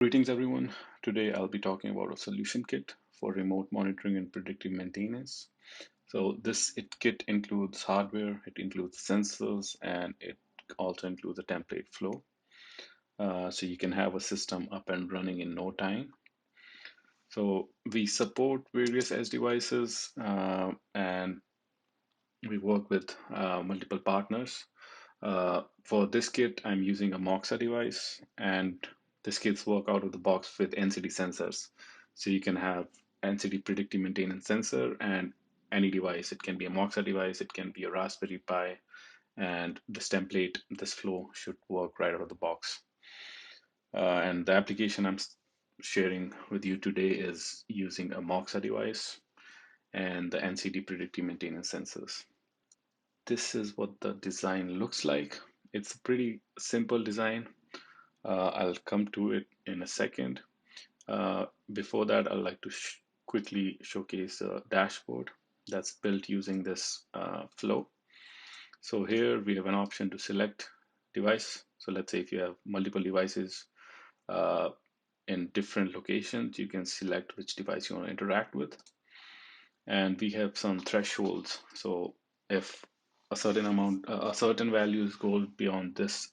Greetings everyone. Today I'll be talking about a solution kit for remote monitoring and predictive maintenance. So this kit includes hardware, it includes sensors, and it also includes a template flow. So you can have a system up and running in no time. So we support various edge devices and we work with multiple partners. For this kit, I'm using a Moxa device, and this kits work out of the box with NCD sensors. So you can have NCD predictive maintenance sensor and any device. It can be a Moxa device, it can be a Raspberry Pi, and this template, this flow should work right out of the box. And the application I'm sharing with you today is using a Moxa device and the NCD predictive maintenance sensors. This is what the design looks like. It's a pretty simple design. I'll come to it in a second. Before that, I'd like to quickly showcase a dashboard that's built using this flow. So here we have an option to select device. So let's say if you have multiple devices uh, in different locations, you can select which device you want to interact with. And we have some thresholds. So if a certain values go beyond this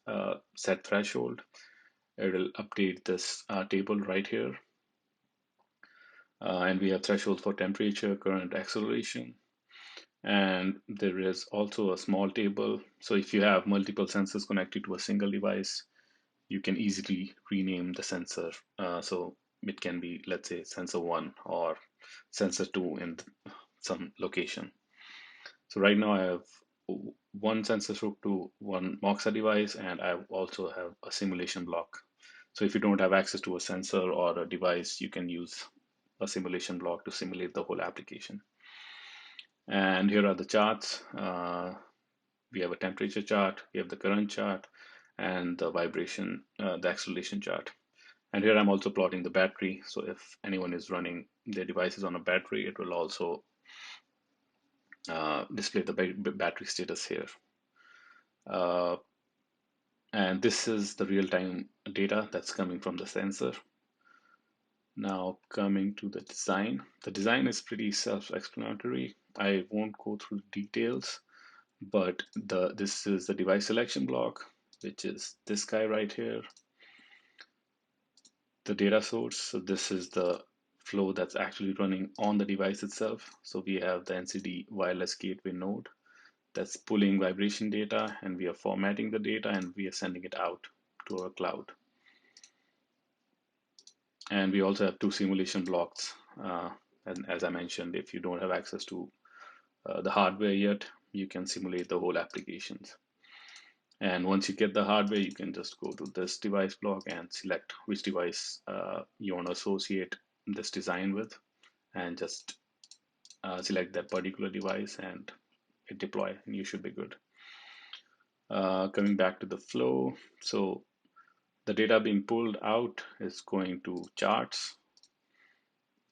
set threshold, it will update this table right here. And we have thresholds for temperature, current, acceleration. And there is also a small table. So if you have multiple sensors connected to a single device, you can easily rename the sensor. So it can be, let's say, sensor 1 or sensor 2 in some location. So right now I have one sensor hooked to one Moxa device, and I also have a simulation block. So if you don't have access to a sensor or a device, you can use a simulation block to simulate the whole application. And here are the charts. We have a temperature chart, we have the current chart, and the vibration, the acceleration chart. And here I'm also plotting the battery. So if anyone is running their devices on a battery, it will also display the battery status here. Uh, and this is the real-time data that's coming from the sensor. Now coming to the design. The design is pretty self-explanatory. I won't go through the details, but this is the device selection block, which is this guy right here, the data source. So this is the flow that's actually running on the device itself. So we have the NCD wireless gateway node that's pulling vibration data, and we are formatting the data and we are sending it out to our cloud. And we also have two simulation blocks. And as I mentioned, if you don't have access to the hardware yet, you can simulate the whole applications. And once you get the hardware, you can just go to this device block and select which device you want to associate this design with, and just select that particular device and hit deploy, and you should be good. Coming back to the flow, so the data being pulled out is going to charts.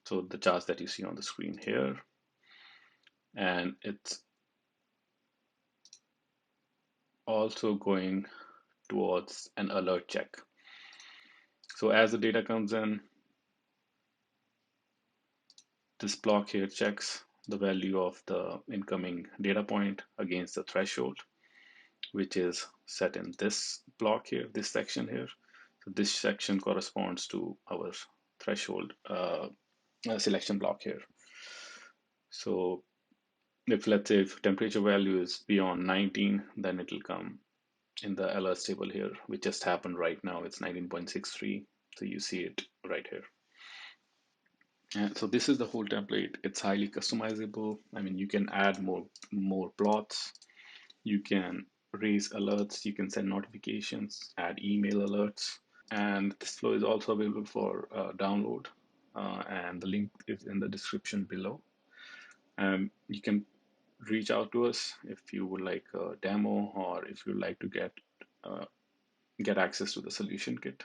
So the charts that you see on the screen here, and it's also going towards an alert check. So as the data comes in, this block here checks the value of the incoming data point against the threshold, which is set in this block here, this section here. So this section corresponds to our threshold selection block here. So if let's say if temperature value is beyond 19, then it will come in the alerts table here, which just happened right now. It's 19.63. So you see it right here. And so this is the whole template. It's highly customizable. I mean, you can add more plots. You can raise alerts. You can send notifications, add email alerts. And this flow is also available for download. And the link is in the description below. You can reach out to us if you would like a demo or if you'd like to get access to the solution kit.